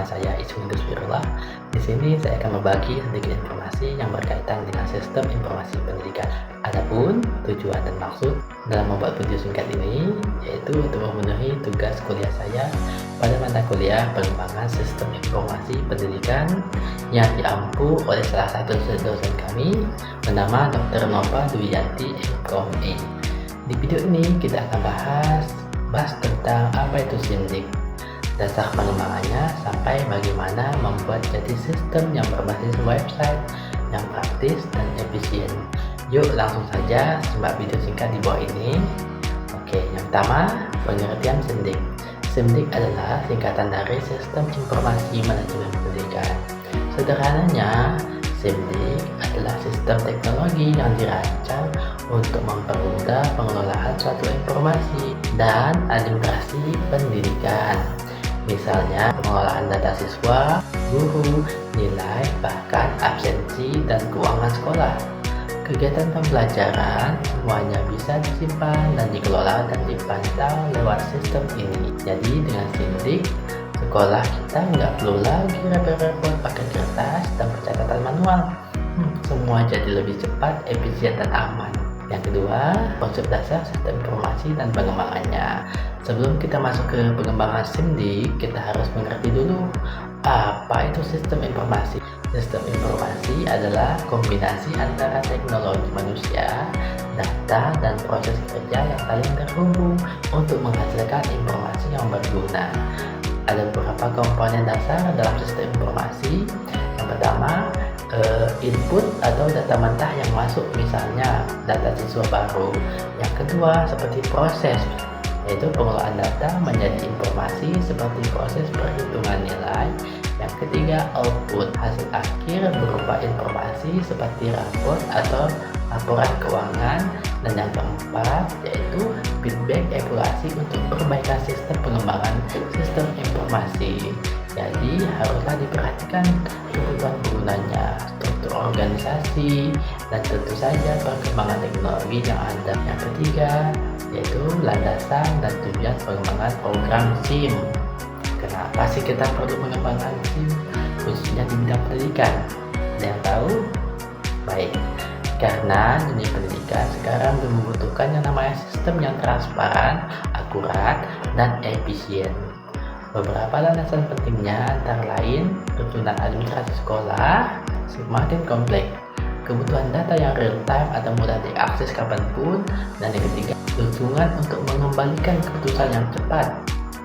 Nama saya Iswin Duswirullah. Di sini saya akan berbagi sedikit informasi yang berkaitan dengan sistem informasi pendidikan. Adapun tujuan dan maksud dalam membuat video singkat ini yaitu untuk memenuhi tugas kuliah saya pada mata kuliah pengembangan sistem informasi pendidikan yang diampu oleh salah satu dosen kami bernama Dr. Nova Duyanti MKOME. Di video ini kita akan bahas tentang apa itu SIMDIK, dasar pengembangannya, sampai bagaimana membuat jadi sistem yang berbasis website yang praktis dan efisien. Yuk langsung saja simak video singkat di bawah ini. Oke, yang pertama, pengertian SIMDIK. SIMDIK adalah singkatan dari Sistem Informasi Manajemen Pendidikan. Sederhananya, SIMDIK adalah sistem teknologi yang dirancang untuk mempermudah pengelolaan suatu informasi dan administrasi pendidikan. Misalnya pengelolaan data siswa, guru, nilai, bahkan absensi dan keuangan sekolah. Kegiatan pembelajaran semuanya bisa disimpan dan dikelola dan dipantau lewat sistem ini. Jadi dengan SIMDIK, sekolah kita nggak perlu lagi repot-repot pakai kertas dan pencatatan manual. Semua jadi lebih cepat, efisien, dan aman. Yang kedua, konsep dasar sistem informasi dan pengembangannya. Sebelum kita masuk ke pengembangan SIMDIK, kita harus mengerti dulu apa itu sistem informasi. Sistem informasi adalah kombinasi antara teknologi manusia, data, dan proses kerja yang saling terhubung untuk menghasilkan informasi yang berguna. Ada beberapa komponen dasar dalam sistem informasi. Yang pertama, input atau data mentah yang masuk, misalnya data siswa baru. Yang kedua, seperti proses, yaitu pengelolaan data menjadi informasi seperti proses perhitungan nilai. Yang ketiga, output, hasil akhir berupa informasi seperti raport atau laporan keuangan. Dan yang keempat, yaitu feedback, evaluasi untuk perbaikan sistem pengembangan sistem informasi. Jadi haruslah diperhatikan kebutuhan penggunanya, struktur organisasi, dan tentu saja perkembangan teknologi yang ada. Yang ketiga, yaitu landasan dan tujuan pengembangan program SIM. Kenapa sih kita perlu mengembangkan SIM, khususnya di bidang pendidikan? Ada yang tahu? Baik, karena dunia pendidikan sekarang membutuhkan yang namanya sistem yang transparan, akurat, dan efisien. Beberapa landasan pentingnya antara lain tuntunan administrasi sekolah semakin kompleks, kebutuhan data yang real time atau mudah diakses kapanpun, dan yang ketiga, dukungan untuk mengembalikan keputusan yang cepat.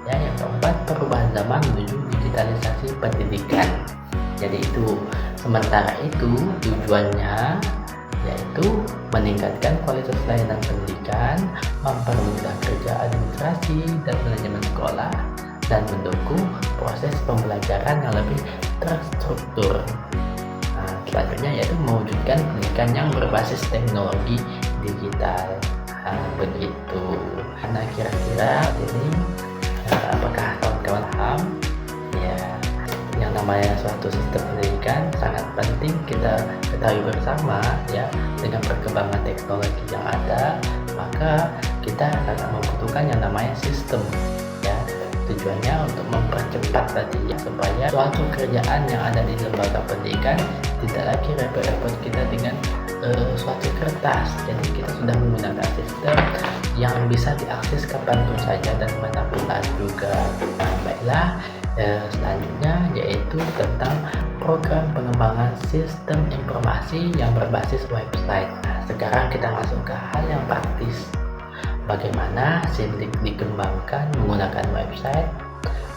Yang keempat, perubahan zaman menuju digitalisasi pendidikan. Jadi itu, sementara itu tujuannya yaitu meningkatkan kualitas layanan pendidikan, mempermudah kerja administrasi dan manajemen sekolah, dan mendukung proses pembelajaran yang lebih terstruktur. Selanjutnya yaitu mewujudkan pendidikan yang berbasis teknologi digital. Begitu. Nah, kira-kira ini apakah kawan-kawan paham? Ya, yang namanya suatu sistem pendidikan sangat penting kita ketahui bersama ya. Dengan perkembangan teknologi yang ada, maka kita akan membutuhkan yang namanya sistem ya. Tujuannya untuk mempercepat tadi ya, supaya suatu kerjaan yang ada di lembaga pendidikan tidak lagi repot-repot kita dengan suatu kertas. Jadi kita sudah menggunakan sistem yang bisa diakses kapanpun saja dan manapun juga. Baiklah, selanjutnya yaitu tentang program pengembangan sistem informasi yang berbasis website. Sekarang kita masuk ke hal yang praktis. Bagaimana SIMDIK dikembangkan menggunakan website?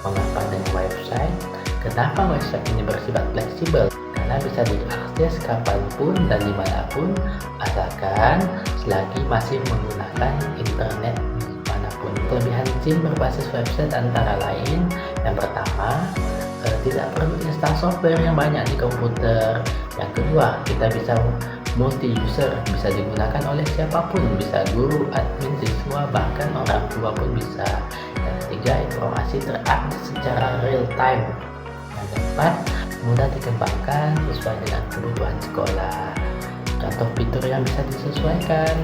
Mengapa dengan website? Kenapa website ini bersifat fleksibel? Karena bisa diakses kapanpun dan dimanapun, asalkan selagi masih menggunakan internet dimanapun. Kelebihan SIM berbasis website antara lain, yang pertama, tidak perlu install software yang banyak di komputer. Yang kedua, kita bisa multi user, bisa digunakan oleh siapapun, bisa guru, admin, siswa, bahkan orang tua pun bisa. Yang ketiga, informasi terupdate secara real time. Yang keempat, mudah dikembangkan sesuai dengan kebutuhan sekolah. Contoh fitur yang bisa disesuaikan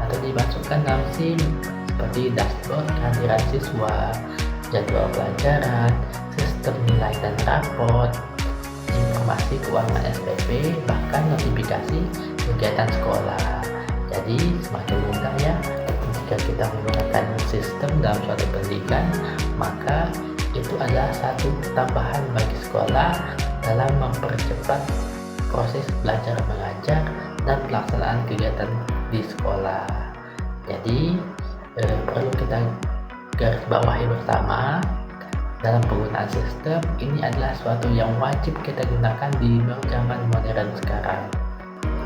atau dimasukkan dalam SIM seperti dashboard kehadiran siswa, jadwal pelajaran, sistem sistem nilai dan raport, informasi keuangan SPP, bahkan notifikasi kegiatan sekolah. Jadi semakin mudah ya jika kita menggunakan sistem dalam suatu pendidikan, maka itu adalah satu tambahan bagi sekolah dalam mempercepat proses belajar mengajar dan pelaksanaan kegiatan di sekolah. Jadi perlu kita garis bawahi bersama, dalam penggunaan sistem ini adalah suatu yang wajib kita gunakan di zaman modern sekarang.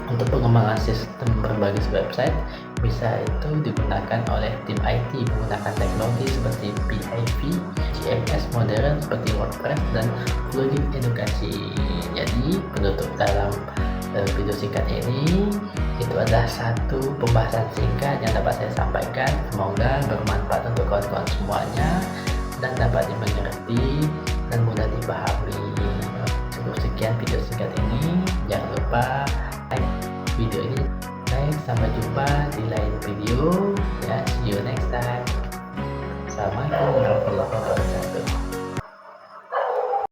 Untuk pengembangan sistem berbasis website bisa itu digunakan oleh tim IT menggunakan teknologi seperti PHP, CMS modern seperti WordPress dan plugin edukasi. Jadi penutup dalam video singkat ini itu adalah satu pembahasan singkat yang dapat saya sampaikan. Semoga bermanfaat untuk kawan-kawan semuanya dan dapat dimengerti dan mudah dipahami. Cukup sekian video singkat ini.